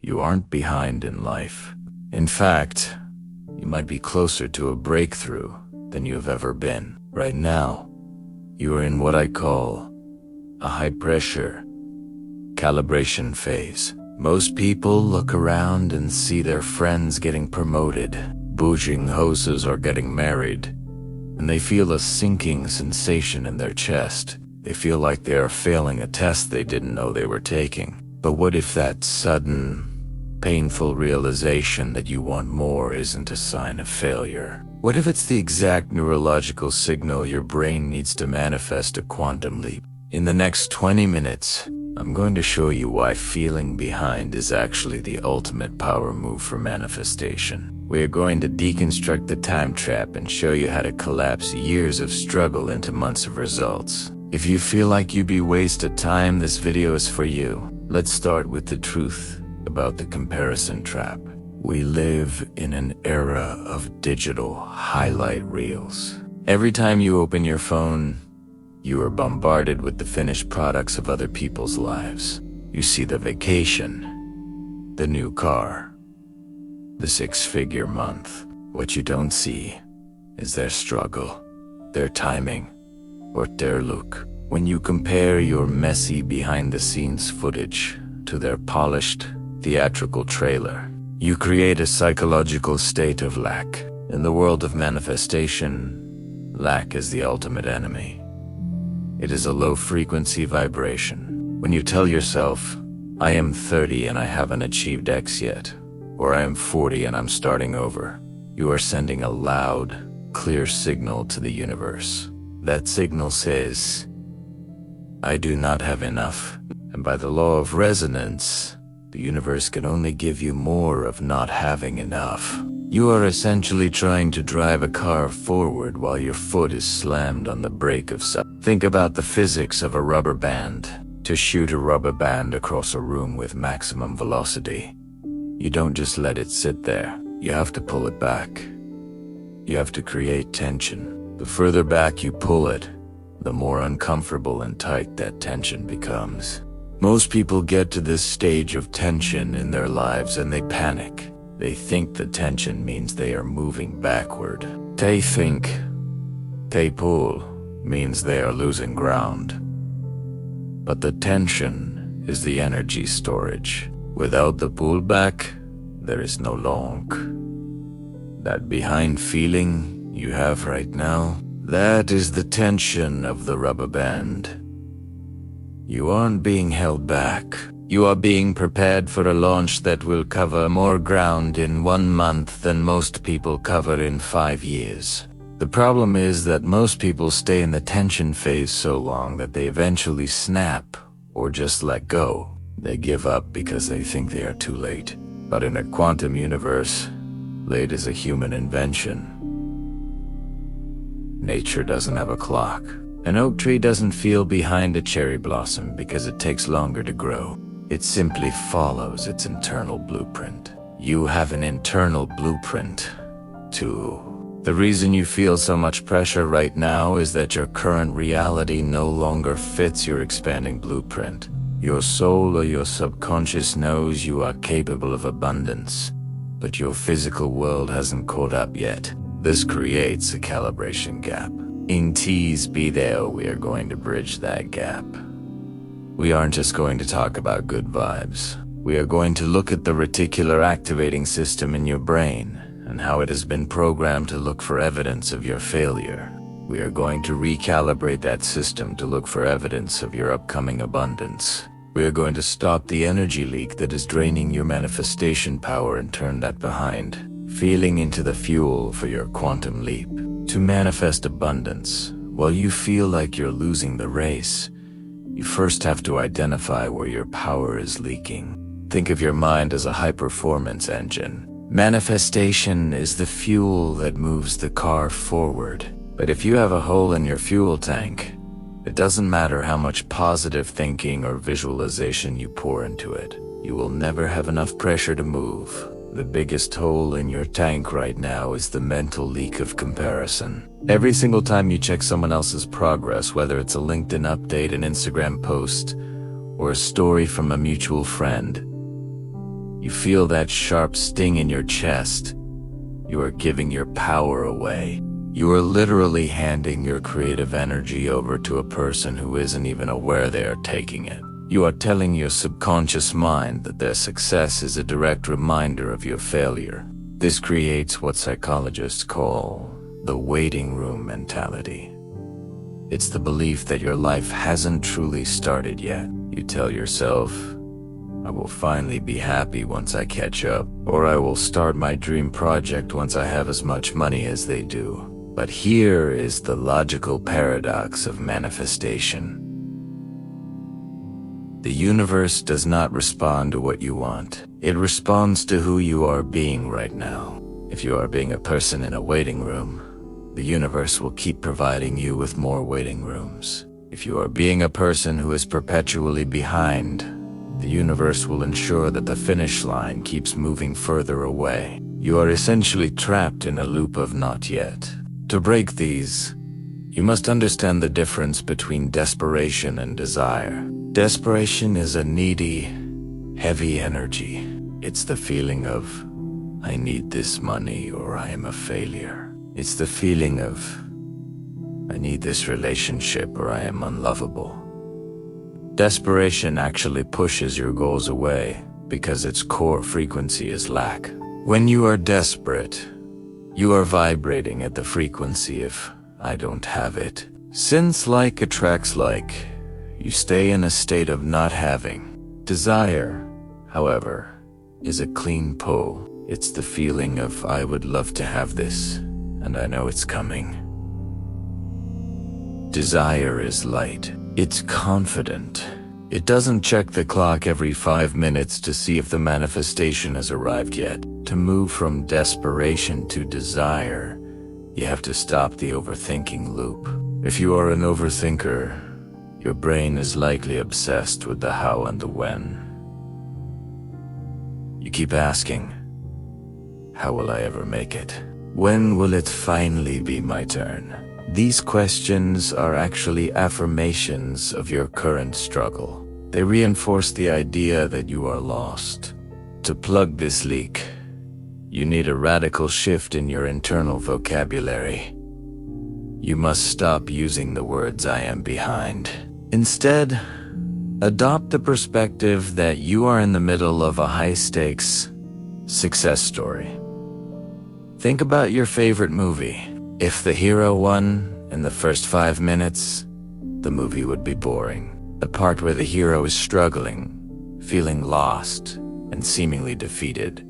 You aren't behind in life. In fact, you might be closer to a breakthrough than you have ever been. Right now, you are in what I call a high-pressure calibration phase. Most people look around and see their friends getting promoted, booging hoses, or getting married, and they feel a sinking sensation in their chest. They feel like they are failing a test they didn't know they were taking. But what if that sudden, painful realization that you want more isn't a sign of failure? What if it's the exact neurological signal your brain needs to manifest a quantum leap? In the next 20 minutes, I'm going to show you why feeling behind is actually the ultimate power move for manifestation. We are going to deconstruct the time trap and show you how to collapse years of struggle into months of results. If you feel like you'd be wasted time, this video is for you. Let's start with the truth about the comparison trap. We live in an era of digital highlight reels. Every time you open your phone, you are bombarded with the finished products of other people's lives. You see the vacation, the new car, the six-figure month. What you don't see is their struggle, their timing, or their look. When you compare your messy behind-the-scenes footage to their polished, theatrical trailer, you create a psychological state of lack. In the world of manifestation, lack is the ultimate enemy. It is a low-frequency vibration. When you tell yourself, I am 30 and I haven't achieved X yet, or I am 40 and I'm starting over, you are sending a loud, clear signal to the universe. That signal says, I do not have enough. And by the law of resonance, the universe can only give you more of not having enough. You are essentially trying to drive a car forward while your foot is slammed on the brake of some. Think about the physics of a rubber band. To shoot a rubber band across a room with maximum velocity, you don't just let it sit there. You have to pull it back. You have to create tension. The further back you pull it, the more uncomfortable and tight that tension becomes. Most people get to this stage of tension in their lives and they panic. They think the tension means they are moving backward. They think they pull means they are losing ground. But the tension is the energy storage. Without the pullback, there is no long. That behind feeling you have right now, that is the tension of the rubber band. You aren't being held back. You are being prepared for a launch that will cover more ground in 1 month than most people cover in 5 years. The problem is that most people stay in the tension phase so long that they eventually snap or just let go. They give up because they think they are too late. But in a quantum universe, late is a human invention. Nature doesn't have a clock. An oak tree doesn't feel behind a cherry blossom because it takes longer to grow. It simply follows its internal blueprint. You have an internal blueprint, too. The reason you feel so much pressure right now is that your current reality no longer fits your expanding blueprint. Your soul or your subconscious knows you are capable of abundance, but your physical world hasn't caught up yet. This creates a calibration gap. In T's Be There, we are going to bridge that gap. We aren't just going to talk about good vibes. We are going to look at the reticular activating system in your brain and how it has been programmed to look for evidence of your failure. We are going to recalibrate that system to look for evidence of your upcoming abundance. We are going to stop the energy leak that is draining your manifestation power and turn that behind, feeling into the fuel for your quantum leap. To manifest abundance, while you feel like you're losing the race, you first have to identify where your power is leaking. Think of your mind as a high-performance engine. Manifestation is the fuel that moves the car forward. But if you have a hole in your fuel tank, it doesn't matter how much positive thinking or visualization you pour into it. You will never have enough pressure to move. The biggest hole in your tank right now is the mental leak of comparison. Every single time you check someone else's progress, whether it's a LinkedIn update, an Instagram post, or a story from a mutual friend, You feel that sharp sting in your chest. You are giving your power away. You are literally handing your creative energy over to a person who isn't even aware they are taking it. You are telling your subconscious mind that their success is a direct reminder of your failure. This creates what psychologists call the waiting room mentality. It's the belief that your life hasn't truly started yet. You tell yourself, I will finally be happy once I catch up, or I will start my dream project once I have as much money as they do. But here is the logical paradox of manifestation. The universe does not respond to what you want. It responds to who you are being right now. If you are being a person in a waiting room, the universe will keep providing you with more waiting rooms. If you are being a person who is perpetually behind, the universe will ensure that the finish line keeps moving further away. You are essentially trapped in a loop of not yet. To break these, you must understand the difference between desperation and desire. Desperation is a needy, heavy energy. It's the feeling of, I need this money or I am a failure. It's the feeling of, I need this relationship or I am unlovable. Desperation actually pushes your goals away because its core frequency is lack. When you are desperate, you are vibrating at the frequency of, I don't have it. Since like attracts like, you stay in a state of not having. Desire, however, is a clean pull. It's the feeling of, I would love to have this, and I know it's coming. Desire is light. It's confident. It doesn't check the clock every 5 minutes to see if the manifestation has arrived yet. To move from desperation to desire, you have to stop the overthinking loop. If you are an overthinker, your brain is likely obsessed with the how and the when. You keep asking, how will I ever make it? When will it finally be my turn? These questions are actually affirmations of your current struggle. They reinforce the idea that you are lost. To plug this leak, you need a radical shift in your internal vocabulary. You must stop using the words I am behind. Instead, adopt the perspective that you are in the middle of a high-stakes success story. Think about your favorite movie. If the hero won in the first 5 minutes, the movie would be boring. The part where the hero is struggling, feeling lost, and seemingly defeated.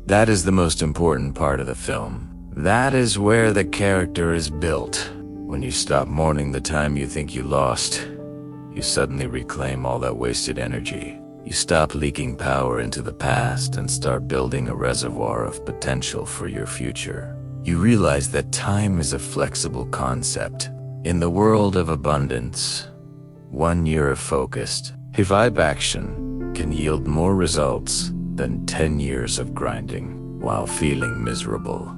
That is the most important part of the film. That is where the character is built. When you stop mourning the time you think you lost, you suddenly reclaim all that wasted energy. You stop leaking power into the past and start building a reservoir of potential for your future. You realize that time is a flexible concept. In the world of abundance, 1 year of focused, vibe action can yield more results than 10 years of grinding while feeling miserable.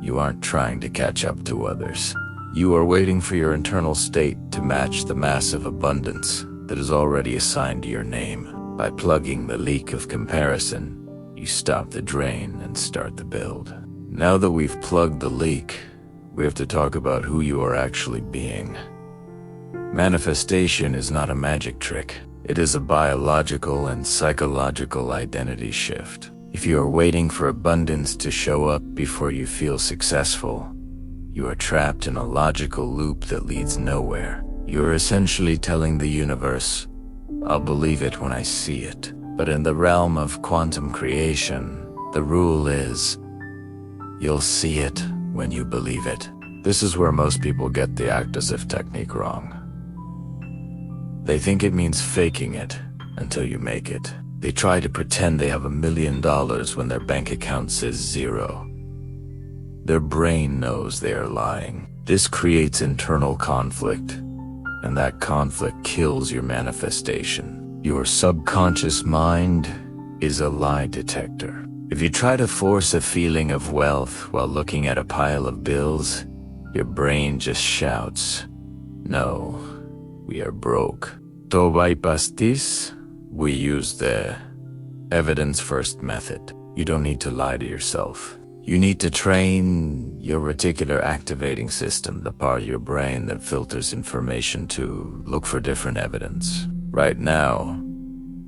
You aren't trying to catch up to others. You are waiting for your internal state to match the massive abundance that is already assigned to your name. By plugging the leak of comparison, you stop the drain and start the build. Now that we've plugged the leak, we have to talk about who you are actually being. Manifestation is not a magic trick. It is a biological and psychological identity shift. If you are waiting for abundance to show up before you feel successful, you are trapped in a logical loop that leads nowhere. You are essentially telling the universe, I'll believe it when I see it. But in the realm of quantum creation, the rule is, you'll see it when you believe it. This is where most people get the act as if technique wrong. They think it means faking it until you make it. They try to pretend they have $1 million when their bank account says 0. Their brain knows they are lying. This creates internal conflict, and that conflict kills your manifestation. Your subconscious mind is a lie detector. If you try to force a feeling of wealth while looking at a pile of bills, your brain just shouts, no, we are broke. To vai pastis, We use the evidence-first method. You don't need to lie to yourself. You need to train your reticular activating system, the part of your brain that filters information to look for different evidence. Right now,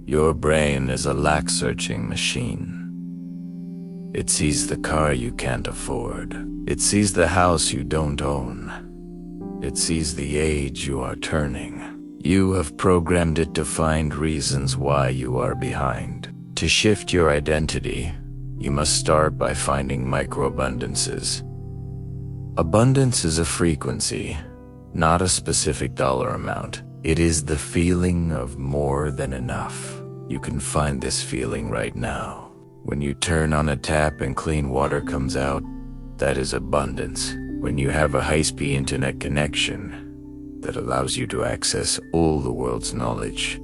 your brain is a lack-searching machine. It sees the car you can't afford. It sees the house you don't own. It sees the age you are turning. You have programmed it to find reasons why you are behind. To shift your identity, you must start by finding microabundances. Abundance is a frequency, not a specific dollar amount. It is the feeling of more than enough. You can find this feeling right now. When you turn on a tap and clean water comes out, that is abundance. When you have a high-speed internet connection that allows you to access all the world's knowledge,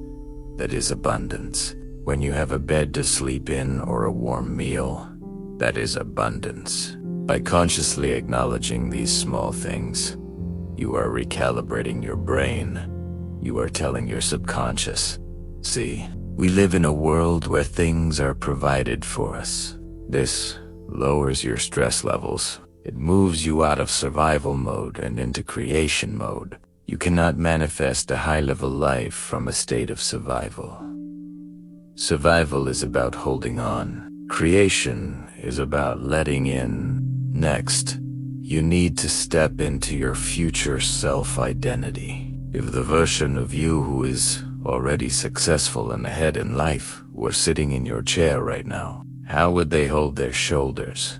that is abundance. When you have a bed to sleep in or a warm meal, that is abundance. By consciously acknowledging these small things, you are recalibrating your brain. You are telling your subconscious, see, we live in a world where things are provided for us. This lowers your stress levels. It moves you out of survival mode and into creation mode. You cannot manifest a high-level life from a state of survival. Survival is about holding on. Creation is about letting in. Next, you need to step into your future self-identity. If the version of you who is already successful and ahead in life were sitting in your chair right now, how would they hold their shoulders?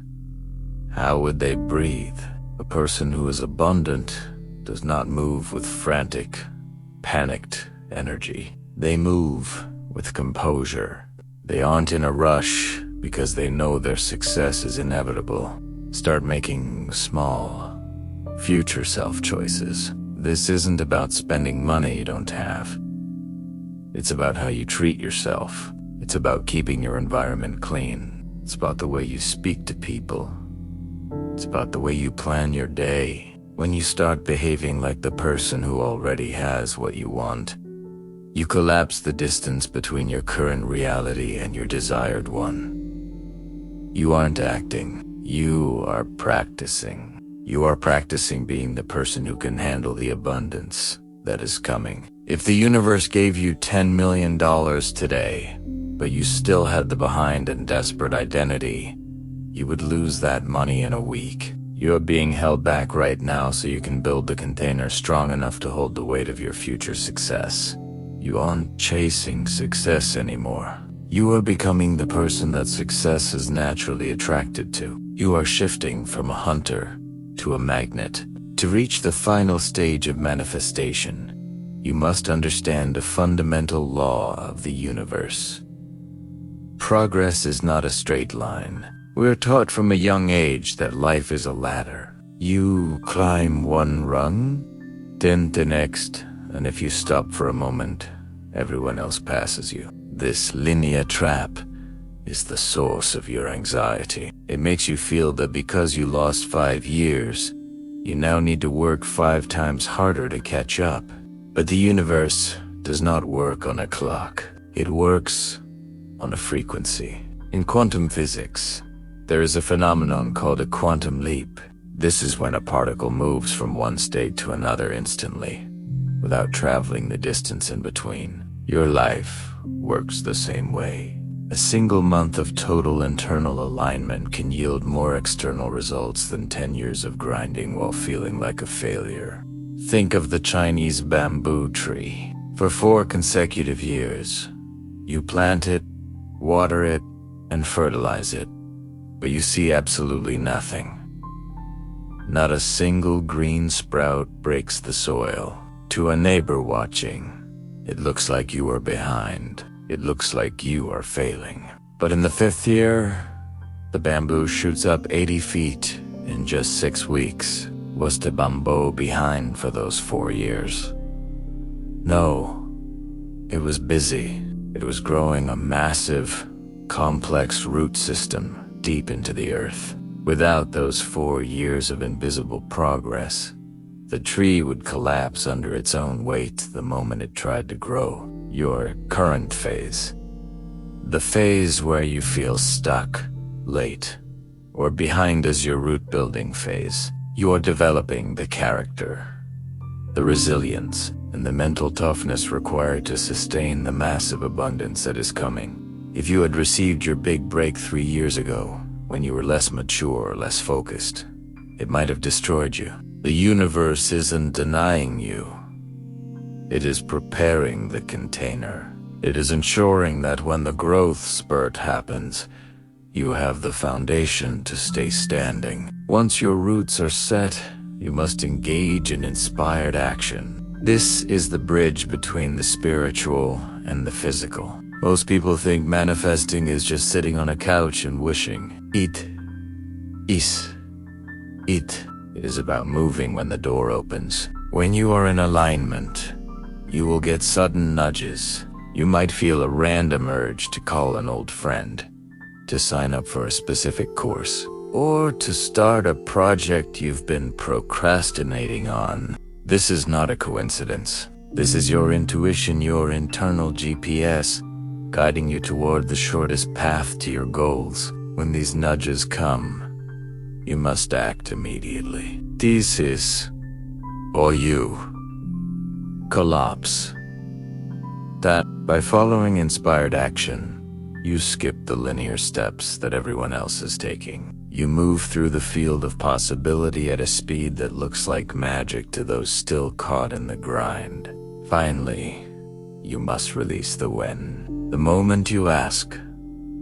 How would they breathe? A person who is abundant does not move with frantic, panicked energy. They move with composure. They aren't in a rush because they know their success is inevitable. Start making small, future self choices. This isn't about spending money you don't have. It's about how you treat yourself. It's about keeping your environment clean. It's about the way you speak to people. It's about the way you plan your day. When you start behaving like the person who already has what you want, you collapse the distance between your current reality and your desired one. You aren't acting. You are practicing. You are practicing being the person who can handle the abundance that is coming. If the universe gave you $10 million today, but you still had the behind and desperate identity, you would lose that money in a week. You are being held back right now so you can build the container strong enough to hold the weight of your future success. You aren't chasing success anymore. You are becoming the person that success is naturally attracted to. You are shifting from a hunter to a magnet. To reach the final stage of manifestation, you must understand a fundamental law of the universe. Progress is not a straight line. We are taught from a young age that life is a ladder. You climb one rung, then the next, and if you stop for a moment, everyone else passes you. This linear trap is the source of your anxiety. It makes you feel that because you lost 5 years, you now need to work 5 times harder to catch up. But the universe does not work on a clock. It works on a frequency. In quantum physics, there is a phenomenon called a quantum leap. This is when a particle moves from one state to another instantly, without traveling the distance in between. Your life works the same way. A single month of total internal alignment can yield more external results than 10 years of grinding while feeling like a failure. Think of the Chinese bamboo tree. For 4 consecutive years, you plant it, water it, and fertilize it, but you see absolutely nothing. Not a single green sprout breaks the soil. To a neighbor watching, it looks like you are behind. It looks like you are failing. But in the 5th year, the bamboo shoots up 80 feet in just 6 weeks. Was the bamboo behind for those 4 years? No, it was busy. It was growing a massive, complex root system deep into the earth. Without those 4 years of invisible progress, the tree would collapse under its own weight the moment it tried to grow. your current phase. The phase where you feel stuck, late, or behind is your root building phase. You are developing the character, the resilience, and the mental toughness required to sustain the massive abundance that is coming. If you had received your big break 3 years ago, when you were less mature or less focused, it might have destroyed you. The universe isn't denying you. It is preparing the container. It is ensuring that when the growth spurt happens, you have the foundation to stay standing. Once your roots are set, you must engage in inspired action. This is the bridge between the spiritual and the physical. Most people think manifesting is just sitting on a couch and wishing. It is about moving when the door opens. When you are in alignment, you will get sudden nudges. You might feel a random urge to call an old friend, to sign up for a specific course, or to start a project you've been procrastinating on. This is not a coincidence. This is your intuition, your internal GPS, guiding you toward the shortest path to your goals. When these nudges come, you must act immediately. This is, or you collapse. That, by following inspired action, you skip the linear steps that everyone else is taking. You move through the field of possibility at a speed that looks like magic to those still caught in the grind. Finally, you must release the when. The moment you ask,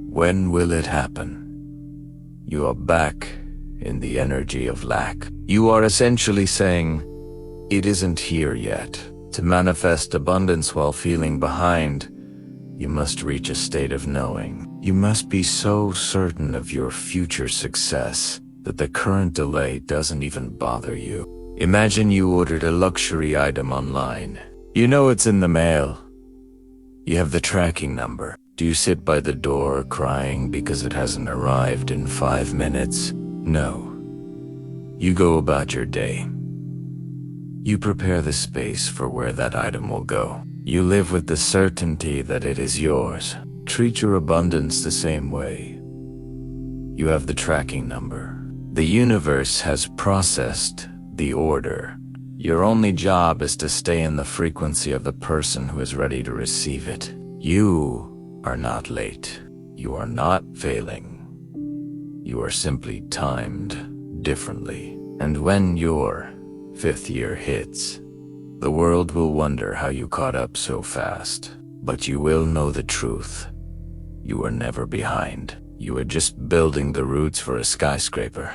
when will it happen? You are back in the energy of lack. You are essentially saying, it isn't here yet. To manifest abundance while feeling behind, you must reach a state of knowing. You must be so certain of your future success that the current delay doesn't even bother you. Imagine you ordered a luxury item online. You know it's in the mail. You have the tracking number. Do you sit by the door crying because it hasn't arrived in 5 minutes? No. You go about your day. You prepare the space for where that item will go. You live with the certainty that it is yours. Treat your abundance the same way. You have the tracking number. The universe has processed the order. Your only job is to stay in the frequency of the person who is ready to receive it. You are not late. You are not failing. You are simply timed differently. And when your 5th year hits, the world will wonder how you caught up so fast. But you will know the truth. You are never behind. You are just building the roots for a skyscraper.